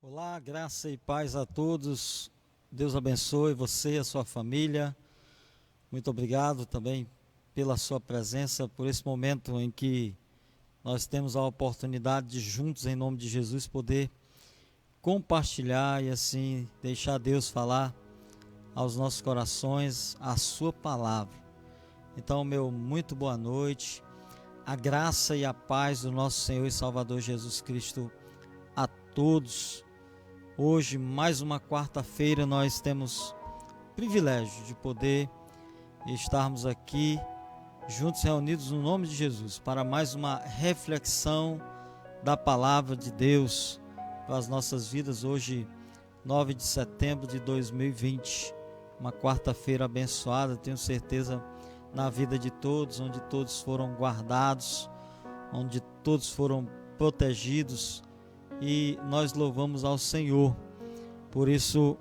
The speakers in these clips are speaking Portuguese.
Olá, graça e paz a todos. Deus abençoe você e a sua família. Muito obrigado também pela sua presença, por esse momento em que nós temos a oportunidade de juntos, em nome de Jesus, poder compartilhar e assim deixar Deus falar aos nossos corações a sua palavra. Então, meu muito boa noite. A graça e a paz do nosso Senhor e Salvador Jesus Cristo a todos. Hoje, mais uma quarta-feira, nós temos o privilégio de poder estarmos aqui juntos reunidos no nome de Jesus para mais uma reflexão da palavra de Deus para as nossas vidas. Hoje, 9 de setembro de 2020, uma quarta-feira abençoada, tenho certeza, na vida de todos, onde todos foram guardados, onde todos foram protegidos, e nós louvamos ao Senhor. Por isso,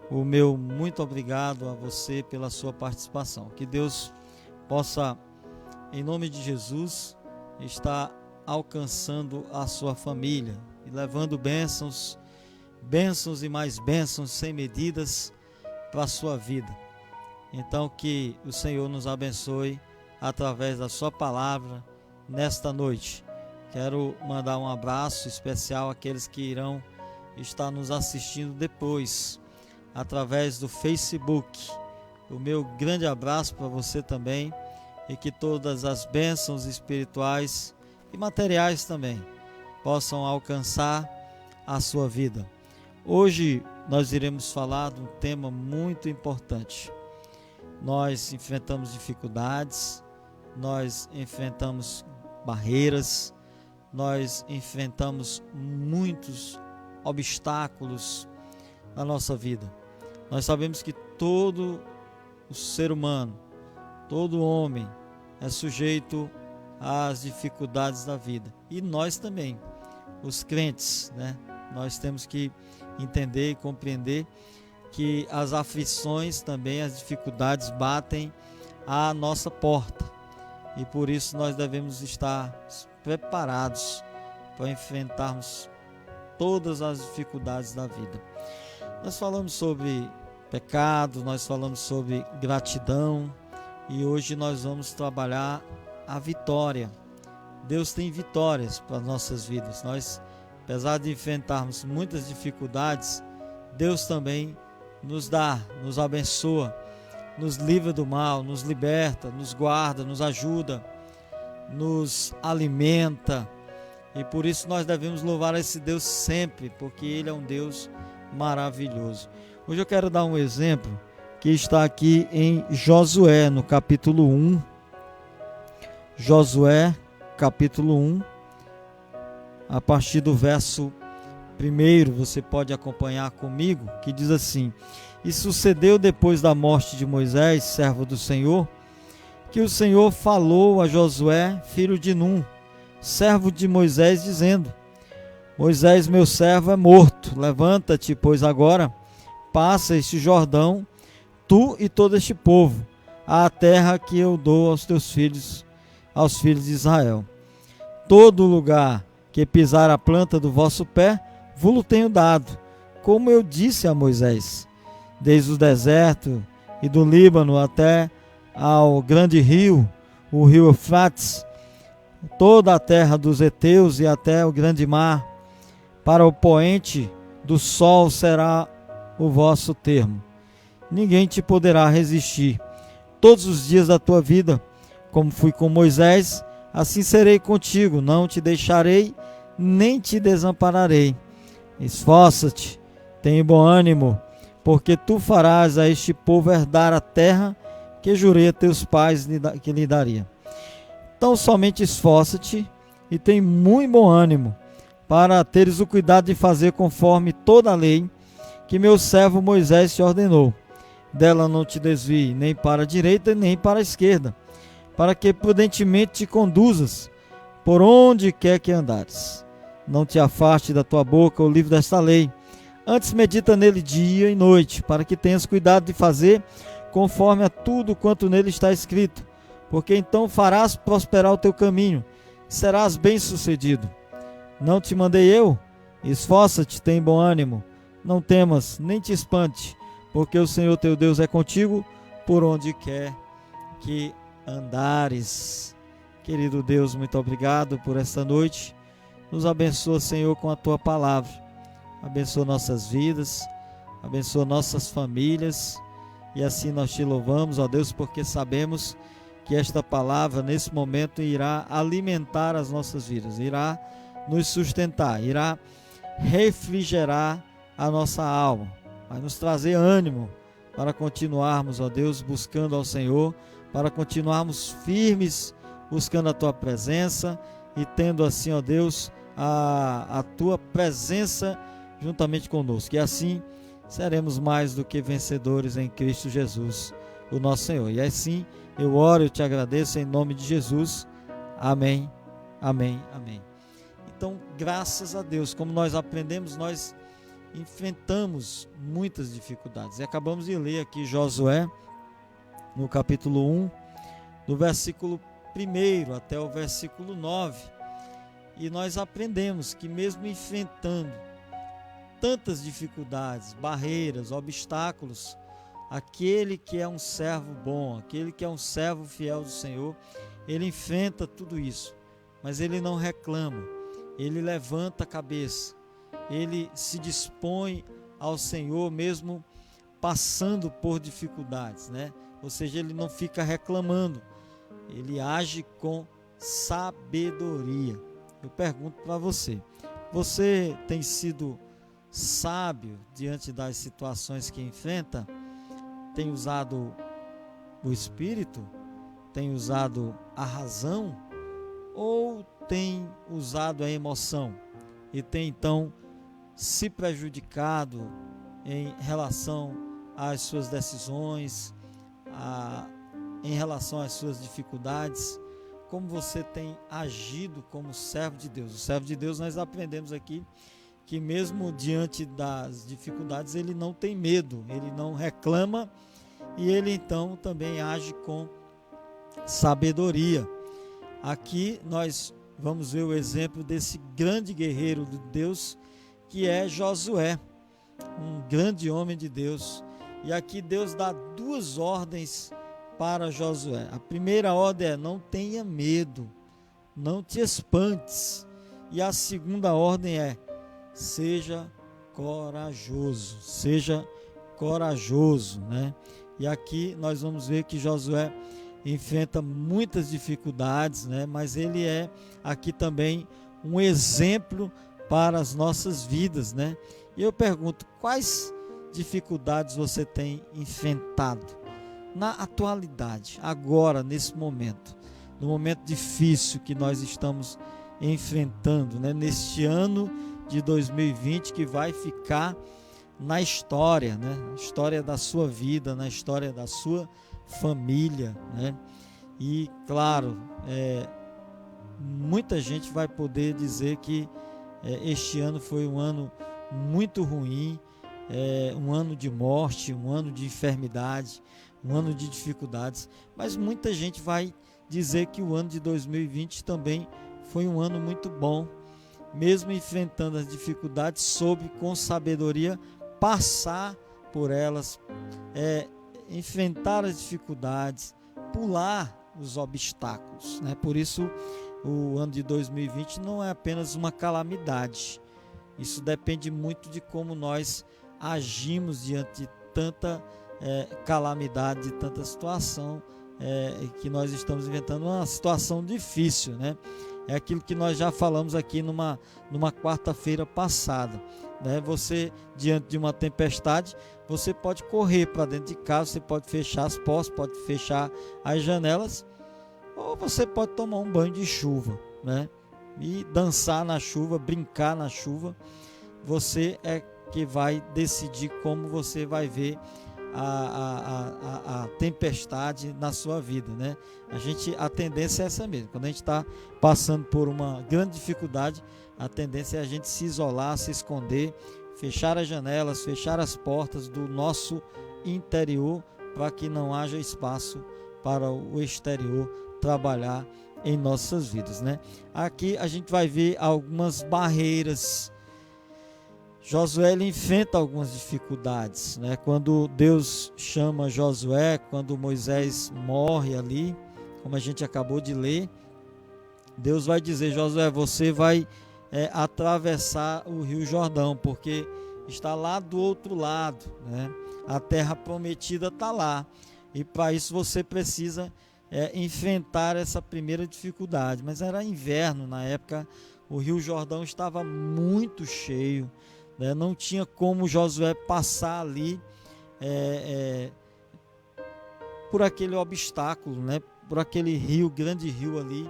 o meu muito obrigado a você pela sua participação. Que Deus possa, em nome de Jesus, estar alcançando a sua família e levando bênçãos e mais bênçãos sem medidas para a sua vida. Então, que o Senhor nos abençoe através da sua palavra nesta noite. Quero mandar um abraço especial àqueles que irão estar nos assistindo depois, através do Facebook. O meu grande abraço para você também, e que todas as bênçãos espirituais e materiais também possam alcançar a sua vida. Hoje nós iremos falar de um tema muito importante. Nós enfrentamos dificuldades, nós enfrentamos barreiras, nós enfrentamos muitos obstáculos na nossa vida. Nós sabemos que todo o ser humano, todo homem é sujeito às dificuldades da vida. E nós também, os crentes, né? Nós temos que entender e compreender que as aflições também, as dificuldades batem à nossa porta. E por isso nós devemos estar preparados para enfrentarmos todas as dificuldades da vida. Nós falamos sobre pecado, nós falamos sobre gratidão, e hoje nós vamos trabalhar a vitória. Deus tem vitórias para as nossas vidas. Nós, apesar de enfrentarmos muitas dificuldades, Deus também nos dá, nos abençoa, nos livra do mal, nos liberta, nos guarda, nos ajuda, nos alimenta. E por isso nós devemos louvar esse Deus sempre, porque Ele é um Deus maravilhoso. Hoje eu quero dar um exemplo que está aqui em Josué, no capítulo 1. Josué, capítulo 1, a partir do verso 1, você pode acompanhar comigo, que diz assim: E sucedeu depois da morte de Moisés, servo do Senhor, que o Senhor falou a Josué, filho de Num, servo de Moisés, dizendo: Moisés, meu servo, é morto. Levanta-te, pois agora passa este Jordão, tu e todo este povo, à terra que eu dou aos teus filhos, aos filhos de Israel. Todo lugar que pisar a planta do vosso pé, vos-lo tenho dado, como eu disse a Moisés, desde o deserto e do Líbano até ao grande rio, o rio Eufrates, toda a terra dos heteus e até o grande mar. Para o poente do sol será o vosso termo. Ninguém te poderá resistir todos os dias da tua vida. Como fui com Moisés, assim serei contigo. Não te deixarei, nem te desampararei. Esforça-te, tem bom ânimo, porque tu farás a este povo herdar a terra que jurei a teus pais que lhe daria. Então somente esforça-te e tem muito bom ânimo, para teres o cuidado de fazer conforme toda a lei que meu servo Moisés te ordenou. Dela não te desvie nem para a direita nem para a esquerda, para que prudentemente te conduzas por onde quer que andares. Não te afaste da tua boca o livro desta lei, antes medita nele dia e noite, para que tenhas cuidado de fazer conforme a tudo quanto nele está escrito, porque então farás prosperar o teu caminho, serás bem-sucedido. Não te mandei eu? Esforça-te, tem bom ânimo, não temas, nem te espante, porque o Senhor teu Deus é contigo por onde quer que andares. Querido Deus, muito obrigado por esta noite. Nos abençoa, Senhor, com a tua palavra. Abençoa nossas vidas, abençoa nossas famílias, e assim nós te louvamos, ó Deus, porque sabemos que esta palavra nesse momento irá alimentar as nossas vidas, irá nos sustentar, irá refrigerar a nossa alma, vai nos trazer ânimo para continuarmos, ó Deus, buscando ao Senhor, para continuarmos firmes, buscando a tua presença e tendo assim, ó Deus, a tua presença juntamente conosco. E assim seremos mais do que vencedores em Cristo Jesus, o nosso Senhor. E assim eu oro e te agradeço em nome de Jesus. Amém, amém, amém. Então, graças a Deus, como nós aprendemos, nós enfrentamos muitas dificuldades. E acabamos de ler aqui Josué, no capítulo 1, do versículo 1 até o versículo 9. E nós aprendemos que mesmo enfrentando tantas dificuldades, barreiras, obstáculos, aquele que é um servo bom, aquele que é um servo fiel do Senhor, ele enfrenta tudo isso, mas ele não reclama, ele levanta a cabeça, ele se dispõe ao Senhor mesmo passando por dificuldades, né? Ou seja, ele não fica reclamando, ele age com sabedoria. Eu pergunto para você, você tem sido sábio diante das situações que enfrenta? Tem usado o espírito? Tem usado a razão? Ou tem usado a emoção? E tem então se prejudicado em relação às suas decisões, em relação às suas dificuldades? Como você tem agido como servo de Deus? O servo de Deus, nós aprendemos aqui que mesmo diante das dificuldades ele não tem medo, ele não reclama, e ele então também age com sabedoria. Aqui nós vamos ver o exemplo desse grande guerreiro de Deus, que é Josué, um grande homem de Deus. E aqui Deus dá duas ordens para Josué. A primeira ordem é: não tenha medo, não te espantes. E a segunda ordem é: seja corajoso, né? E aqui nós vamos ver que Josué enfrenta muitas dificuldades, né? Mas ele é aqui também um exemplo para as nossas vidas, né? E eu pergunto, quais dificuldades você tem enfrentado na atualidade, agora, nesse momento, no momento difícil que nós estamos enfrentando, né? Neste ano de 2020, que vai ficar na história, né? Na história da sua vida, na história da sua família, né? E claro, muita gente vai poder dizer que este ano foi um ano muito ruim, um ano de morte, um ano de enfermidade, um ano de dificuldades, mas muita gente vai dizer que o ano de 2020 também foi um ano muito bom, mesmo enfrentando as dificuldades, soube com sabedoria passar por elas, enfrentar as dificuldades, pular os obstáculos, né? Por isso o ano de 2020 não é apenas uma calamidade. Isso depende muito de como nós agimos diante de tanta calamidade, de tanta situação que nós estamos inventando, uma situação difícil, né? É aquilo que nós já falamos aqui numa quarta-feira passada, né? Você, diante de uma tempestade, você pode correr para dentro de casa, você pode fechar as portas, pode fechar as janelas, ou você pode tomar um banho de chuva, né? E dançar na chuva, brincar na chuva. Você é que vai decidir como você vai ver a tempestade na sua vida, né? A tendência é essa mesmo. Quando a gente está passando por uma grande dificuldade, a tendência é a gente se isolar, se esconder, fechar as janelas, fechar as portas do nosso interior, para que não haja espaço para o exterior trabalhar em nossas vidas, né? Aqui a gente vai ver algumas barreiras Josué ele enfrenta algumas dificuldades, né? Quando Deus chama Josué, quando Moisés morre ali, como a gente acabou de ler, Deus vai dizer: Josué, você vai atravessar o Rio Jordão, porque está lá do outro lado, né? A terra prometida está lá, e para isso você precisa enfrentar essa primeira dificuldade. Mas era inverno na época, o Rio Jordão estava muito cheio, né? Não tinha como Josué passar ali por aquele obstáculo, né? Por aquele rio, grande rio ali,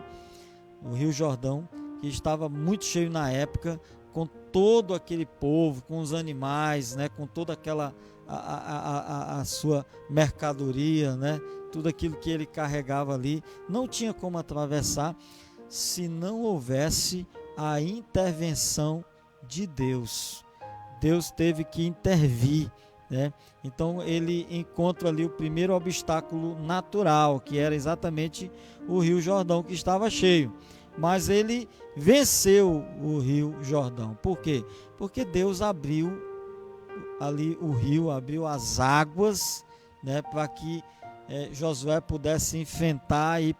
o Rio Jordão, que estava muito cheio na época, com todo aquele povo, com os animais, né? Com toda aquela a sua mercadoria, né? Tudo aquilo que ele carregava ali, não tinha como atravessar se não houvesse a intervenção de Deus. Deus teve que intervir, né? Então ele encontra ali o primeiro obstáculo natural, que era exatamente o Rio Jordão, que estava cheio. Mas ele venceu o Rio Jordão. Por quê? Porque Deus abriu ali o rio, abriu as águas, né, para que Josué pudesse enfrentar e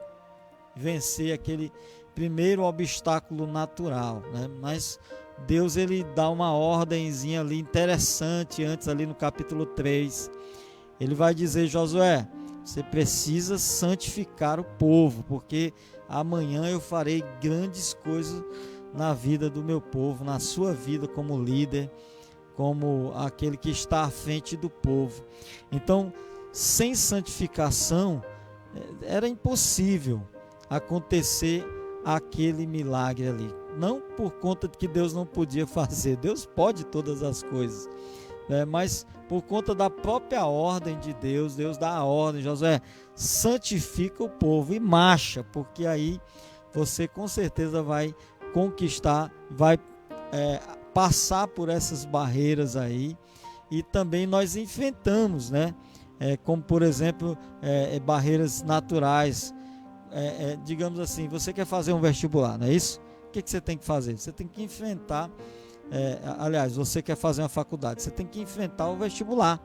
vencer aquele primeiro obstáculo natural, né? Mas Deus ele dá uma ordenzinha ali interessante antes, ali no capítulo 3. Ele vai dizer: Josué, você precisa santificar o povo, porque amanhã eu farei grandes coisas na vida do meu povo, na sua vida como líder, como aquele que está à frente do povo. Então, sem santificação, era impossível acontecer aquele milagre ali. Não por conta de que Deus não podia fazer, Deus pode todas as coisas, né? Mas por conta da própria ordem de Deus, Deus dá a ordem: Josué, santifica o povo e marcha, porque aí você com certeza vai conquistar, vai passar por essas barreiras aí. E também nós enfrentamos, né? Como por exemplo, barreiras naturais. Digamos assim, você quer fazer um vestibular, não é isso? O que você tem que fazer? Você tem que enfrentar, aliás, você quer fazer uma faculdade, você tem que enfrentar o vestibular.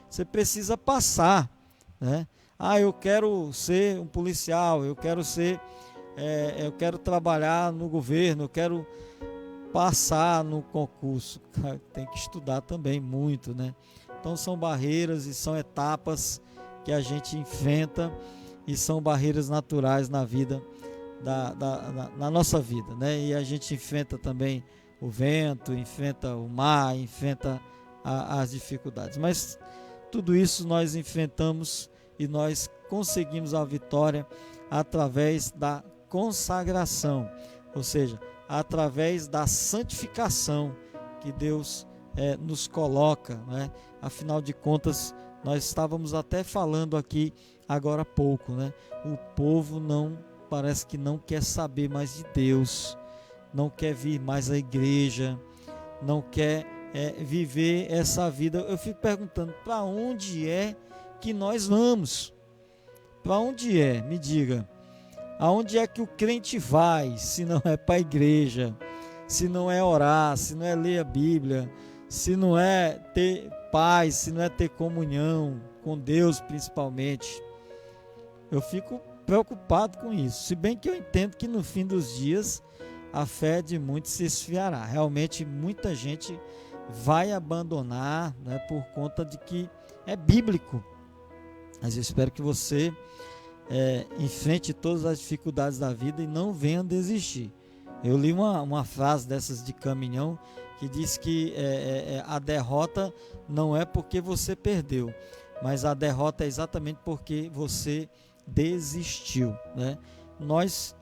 Você precisa passar, né? Eu quero ser um policial, eu quero trabalhar no governo, eu quero passar no concurso. Tem que estudar também muito, né? Então são barreiras e são etapas que a gente enfrenta, e são barreiras naturais na vida, na nossa vida, né? E a gente enfrenta também o vento, enfrenta o mar, enfrenta as dificuldades. Mas tudo isso nós enfrentamos e nós conseguimos a vitória através da consagração, ou seja, através da santificação que Deus nos coloca, né? Afinal de contas, nós estávamos até falando aqui agora há pouco, né? O povo parece que não quer saber mais de Deus, não quer vir mais à igreja, não quer viver essa vida. Eu fico perguntando: para onde é que nós vamos? Para onde é? Me diga. Aonde é que o crente vai se não é para a igreja, se não é orar, se não é ler a Bíblia, se não é ter paz, se não é ter comunhão com Deus principalmente? Eu fico preocupado com isso, se bem que eu entendo que no fim dos dias a fé de muitos se esfriará. Realmente muita gente vai abandonar, né, por conta de que é bíblico. Mas eu espero que você enfrente todas as dificuldades da vida e não venha desistir. Eu li uma frase dessas de caminhão que diz que a derrota não é porque você perdeu, mas a derrota é exatamente porque você desistiu, né? Nós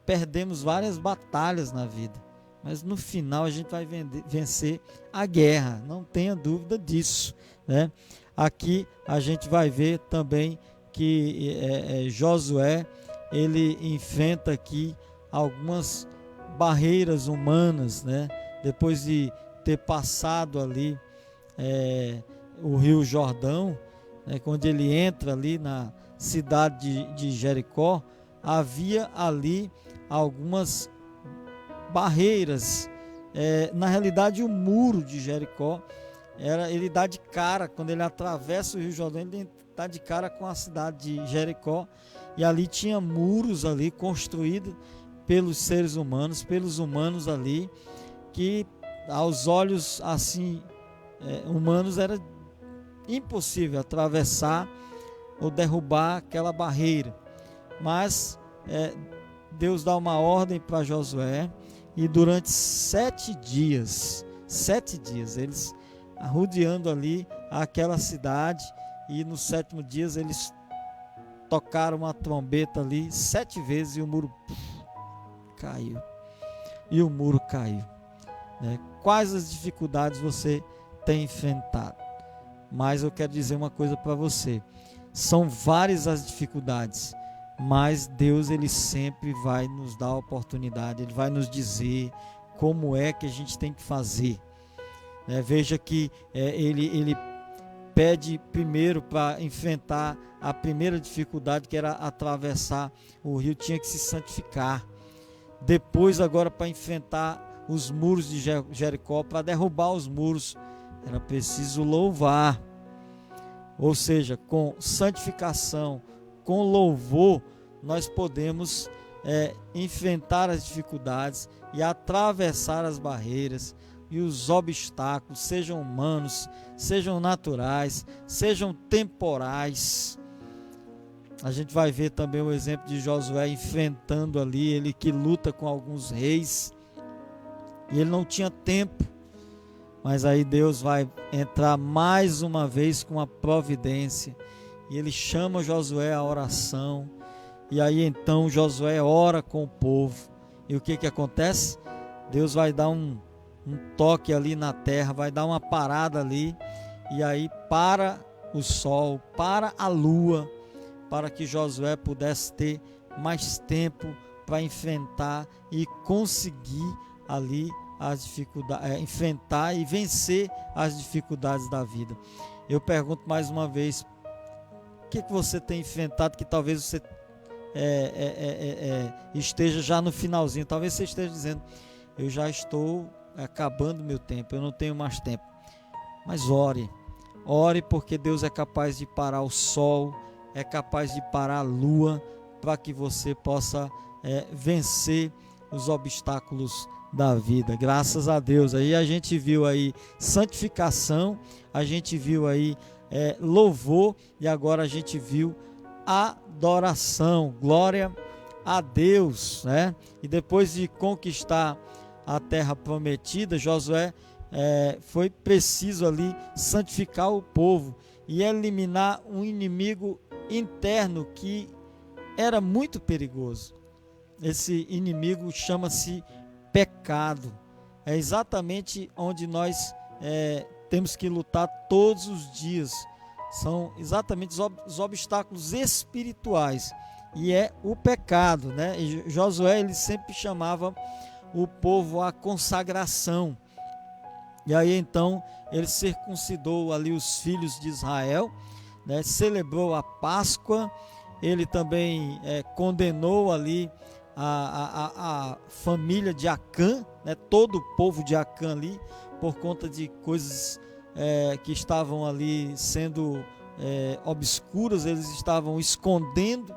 perdemos várias batalhas na vida, mas no final a gente vai vencer a guerra, não tenha dúvida disso, né? Aqui a gente vai ver também que Josué ele enfrenta aqui algumas barreiras humanas, né? Depois de ter passado ali o Rio Jordão, né? Quando ele entra ali na cidade de Jericó, havia ali algumas barreiras na realidade o muro de Jericó, ele dá de cara, quando ele atravessa o Rio Jordão, ele dá de cara com a cidade de Jericó, e ali tinha muros ali construídos pelos seres humanos, pelos humanos ali, que aos olhos assim humanos era impossível atravessar ou derrubar aquela barreira. Mas Deus dá uma ordem para Josué, e durante 7 dias, eles rodeando ali aquela cidade, e no 7º dia eles tocaram uma trombeta ali 7 vezes, e o muro caiu. Né? Quais as dificuldades você tem enfrentado? Mas eu quero dizer uma coisa para você: são várias as dificuldades, mas Deus, ele sempre vai nos dar a oportunidade, ele vai nos dizer como é que a gente tem que fazer. Veja que ele pede primeiro para enfrentar a primeira dificuldade, que era atravessar o rio, tinha que se santificar. Depois, agora, para enfrentar os muros de Jericó, para derrubar os muros, era preciso louvar. Ou seja, com santificação, com louvor, nós podemos enfrentar as dificuldades e atravessar as barreiras e os obstáculos, sejam humanos, sejam naturais, sejam temporais. A gente vai ver também o exemplo de Josué enfrentando ali, ele que luta com alguns reis, e ele não tinha tempo, mas aí Deus vai entrar mais uma vez com a providência, e ele chama Josué à oração, e aí então Josué ora com o povo, e o que acontece? Deus vai dar um toque ali na terra, vai dar uma parada ali, e aí para o sol, para a lua, para que Josué pudesse ter mais tempo para enfrentar e conseguir ali as dificuldades, enfrentar e vencer as dificuldades da vida. Eu pergunto mais uma vez: o que você tem enfrentado que talvez você esteja já no finalzinho? Talvez você esteja dizendo: eu já estou acabando meu tempo, eu não tenho mais tempo. Mas ore, porque Deus é capaz de parar o sol, é capaz de parar a lua, para que você possa vencer os obstáculos da vida. Graças a Deus. Aí a gente viu aí santificação, a gente viu aí louvor, e agora a gente viu adoração. Glória a Deus, né? E depois de conquistar a terra prometida, Josué foi preciso ali santificar o povo e eliminar um inimigo interno que era muito perigoso. Esse inimigo chama-se pecado. É exatamente onde nós temos que lutar todos os dias. São exatamente os obstáculos espirituais, e é o pecado, né? E Josué, ele sempre chamava o povo à consagração. E aí então ele circuncidou ali os filhos de Israel, né? Celebrou a Páscoa. Ele também condenou ali a família de Acã, né? Todo o povo de Acã ali, por conta de coisas que estavam ali sendo obscuras. Eles estavam escondendo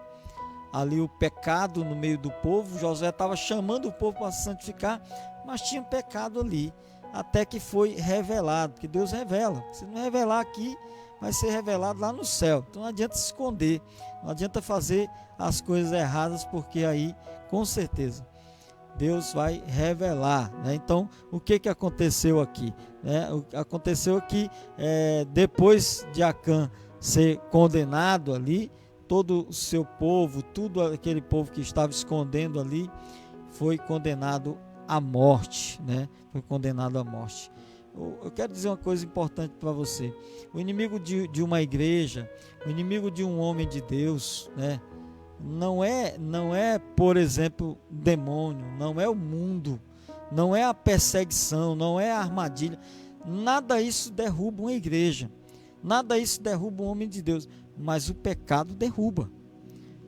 ali o pecado no meio do povo. Josué estava chamando o povo para se santificar, mas tinha pecado ali, até que foi revelado, porque Deus revela. Se não revelar aqui, vai ser revelado lá no céu. Então não adianta se esconder, não adianta fazer as coisas erradas, porque aí com certeza Deus vai revelar, né? Então o que aconteceu aqui, né? Aconteceu aqui, depois de Acã ser condenado ali, todo o seu povo, tudo aquele povo que estava escondendo ali, foi condenado à morte, né? Foi condenado à morte. Eu quero dizer uma coisa importante para você: o inimigo de uma igreja, o inimigo de um homem de Deus, né? Não é, por exemplo, demônio, não é o mundo, não é a perseguição, não é a armadilha. Nada isso derruba uma igreja, nada isso derruba um homem de Deus, mas o pecado derruba.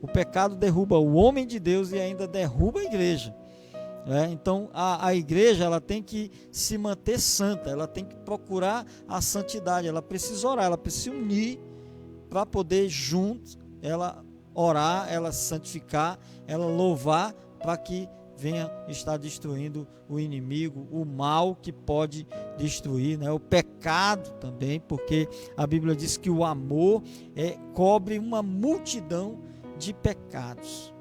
O pecado derruba o homem de Deus e ainda derruba a igreja. Então a igreja, ela tem que se manter santa, ela tem que procurar a santidade, ela precisa orar, ela precisa se unir para poder juntos ela orar, ela santificar, ela louvar, para que venha estar destruindo o inimigo, o mal que pode destruir, o pecado também, porque a Bíblia diz que o amor cobre uma multidão de pecados,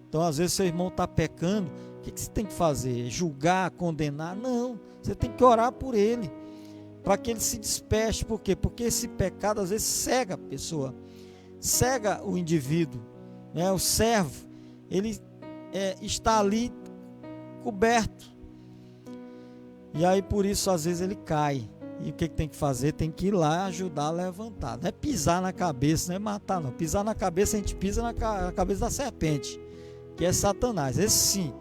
Então, às vezes, seu irmão está pecando, o que você tem que fazer? Julgar, condenar? Não, você tem que orar por ele, para que ele se desperte. Por quê? Porque esse pecado, às vezes, cega a pessoa, cega o indivíduo, o servo, ele está ali coberto, e aí por isso às vezes ele cai, e o que tem que fazer? Tem que ir lá ajudar a levantar, não é pisar na cabeça, não é matar não, pisar na cabeça, a gente pisa na cabeça da serpente, que é Satanás, esse sim,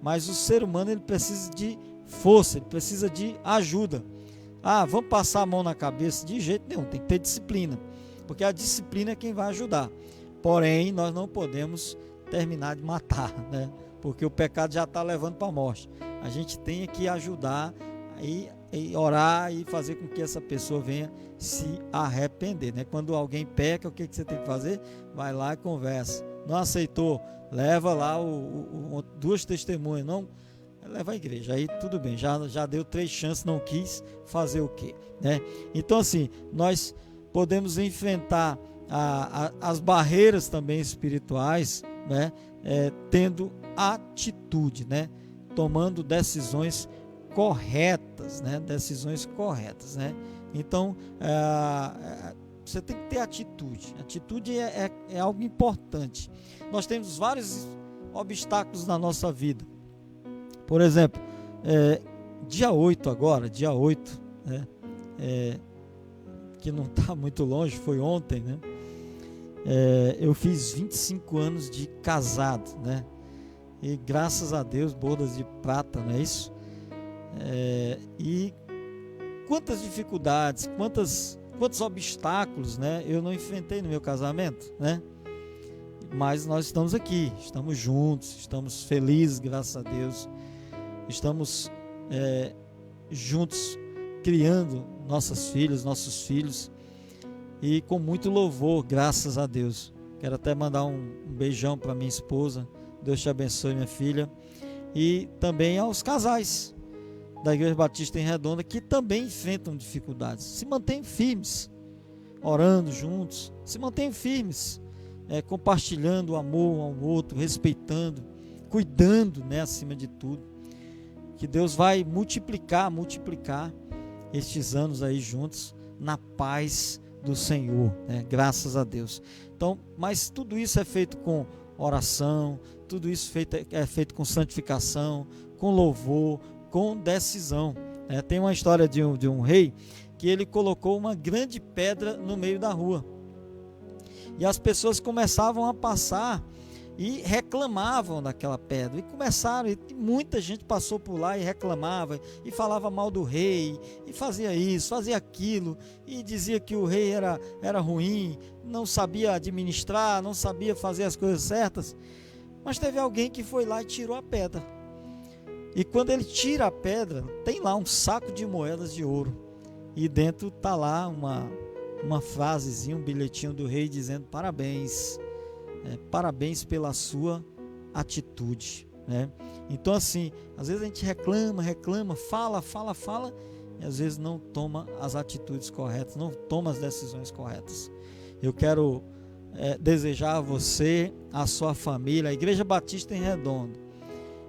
mas o ser humano, ele precisa de força, ele precisa de ajuda. Vamos passar a mão na cabeça? De jeito nenhum, tem que ter disciplina, porque a disciplina é quem vai ajudar. Porém, nós não podemos terminar de matar, porque o pecado já está levando para a morte. A gente tem que ajudar e orar e fazer com que essa pessoa venha se arrepender, Quando alguém peca, o que você tem que fazer? Vai lá e conversa. Não aceitou? Leva lá duas testemunhas, não leva a igreja, aí tudo bem, já deu 3 chances, não quis fazer o quê? Então, assim, nós podemos enfrentar as barreiras também espirituais, tendo atitude, tomando decisões corretas, Então, você tem que ter atitude. Atitude é algo importante. Nós temos vários obstáculos na nossa vida. Por exemplo, dia 8 agora, que não está muito longe, foi ontem, eu fiz 25 anos de casado, e graças a Deus, bodas de prata, não é isso? E quantas dificuldades, quantos obstáculos, eu não enfrentei no meu casamento, mas nós estamos aqui, estamos juntos, estamos felizes, graças a Deus, estamos juntos, criando nossos filhos, e com muito louvor, graças a Deus. Quero até mandar um beijão para minha esposa, Deus te abençoe, minha filha, e também aos casais da Igreja Batista em Redonda, que também enfrentam dificuldades. Se mantenham firmes, orando juntos, se mantenham firmes, compartilhando o amor ao outro, respeitando, cuidando, acima de tudo, que Deus vai multiplicar estes anos aí juntos, na paz do Senhor, graças a Deus. Então, mas tudo isso é feito com oração, tudo isso é feito com santificação, com louvor, com decisão. Tem uma história de um rei que ele colocou uma grande pedra no meio da rua, e as pessoas começavam a passar e reclamavam daquela pedra, e muita gente passou por lá e reclamava, e falava mal do rei, e fazia isso, fazia aquilo, e dizia que o rei era ruim, não sabia administrar, não sabia fazer as coisas certas. Mas teve alguém que foi lá e tirou a pedra, e quando ele tira a pedra, tem lá um saco de moedas de ouro, e dentro está lá uma frasezinha, um bilhetinho do rei dizendo: parabéns, parabéns pela sua atitude, Então, assim, às vezes a gente reclama, fala, e às vezes não toma as atitudes corretas, não toma as decisões corretas. Eu quero desejar a você, a sua família, a Igreja Batista em Redonda,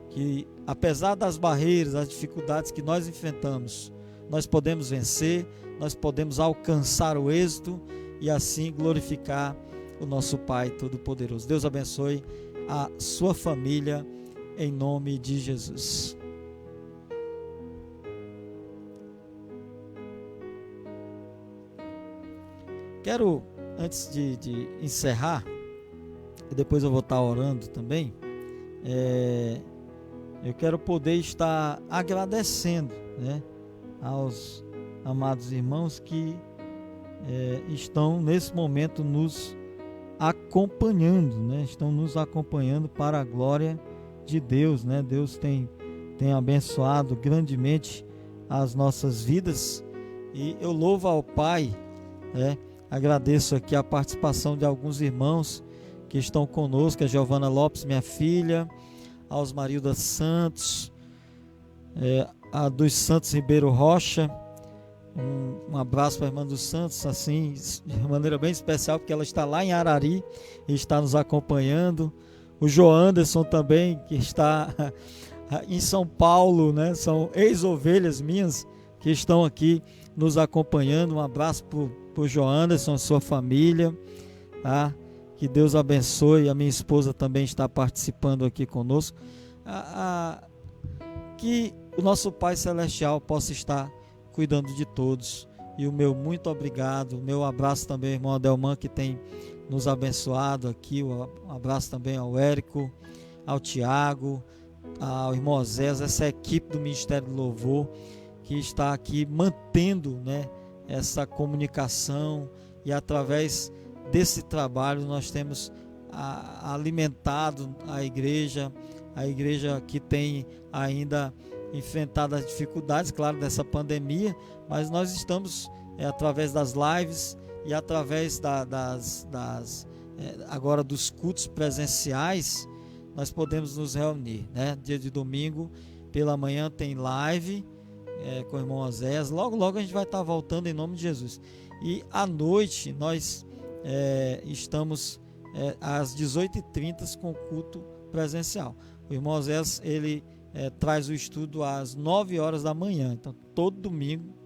que apesar das barreiras, das dificuldades que nós enfrentamos, nós podemos vencer, nós podemos alcançar o êxito e assim glorificar o nosso Pai Todo-Poderoso. Deus abençoe a sua família, em nome de Jesus. Quero, antes de encerrar, e depois eu vou estar orando também, eu quero poder estar agradecendo, aos amados irmãos que estão nesse momento nos acompanhando, estão nos acompanhando para a glória de Deus, né? Deus tem abençoado grandemente as nossas vidas, e eu louvo ao Pai, né? Agradeço aqui a participação de alguns irmãos que estão conosco, a Giovana Lopes, minha filha, a Osmarilda Santos, a dos Santos Ribeiro Rocha. Um abraço para a irmã dos Santos, assim, de maneira bem especial, porque ela está lá em Arari e está nos acompanhando. O João Anderson também, que está em São Paulo, né? São ex-ovelhas minhas que estão aqui nos acompanhando. Um abraço para o João Anderson, sua família, tá? Que Deus abençoe. A minha esposa também está participando aqui conosco. Que o nosso Pai Celestial possa estar cuidando de todos. E o meu muito obrigado, o meu abraço também ao irmão Adelman, que tem nos abençoado aqui. Um abraço também ao Érico, ao Tiago, ao irmão Osés, essa equipe do Ministério do Louvor que está aqui mantendo, né, essa comunicação, e através desse trabalho nós temos alimentado a igreja que tem ainda enfrentado as dificuldades, claro, dessa pandemia, mas nós estamos através das lives e através agora dos cultos presenciais, nós podemos nos reunir, né? Dia de domingo pela manhã tem live com o irmão Osés. Logo a gente vai estar voltando em nome de Jesus. E à noite nós estamos às 18h30 com culto presencial. O irmão Osés, ele traz o estudo às 9 horas da manhã. Então todo domingo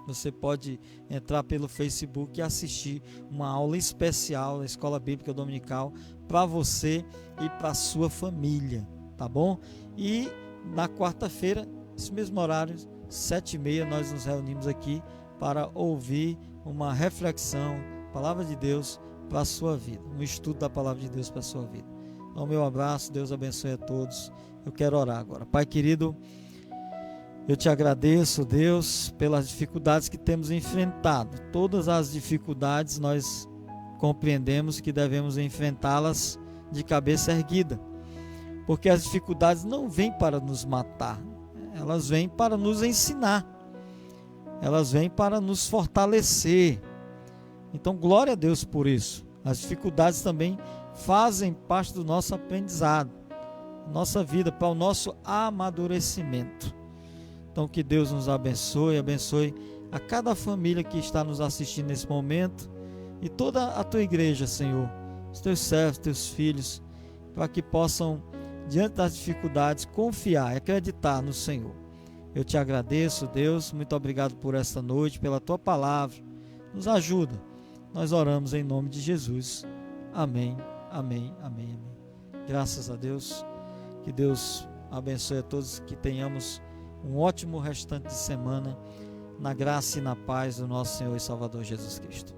você pode entrar pelo Facebook e assistir uma aula especial da Escola Bíblica Dominical para você e para a sua família, tá bom? E na quarta-feira, esse mesmo horário, 7h30, nós nos reunimos aqui para ouvir uma reflexão, Palavra de Deus para a sua vida, um estudo da Palavra de Deus para a sua vida. Então, meu abraço, Deus abençoe a todos. Eu quero orar agora. Pai querido, eu te agradeço, Deus, pelas dificuldades que temos enfrentado. Todas as dificuldades nós compreendemos que devemos enfrentá-las de cabeça erguida, porque as dificuldades não vêm para nos matar, elas vêm para nos ensinar, elas vêm para nos fortalecer. Então, glória a Deus por isso. As dificuldades também fazem parte do nosso aprendizado, nossa vida, para o nosso amadurecimento. Então, que Deus nos abençoe a cada família que está nos assistindo nesse momento, e toda a tua igreja, Senhor, os teus servos, teus filhos, para que possam, diante das dificuldades, confiar e acreditar no Senhor. Eu te agradeço, Deus, muito obrigado por esta noite, pela tua palavra. Nos ajuda. Nós oramos em nome de Jesus. Amém, amém, amém, amém. Graças a Deus. Que Deus abençoe a todos, que tenhamos um ótimo restante de semana, na graça e na paz do nosso Senhor e Salvador Jesus Cristo.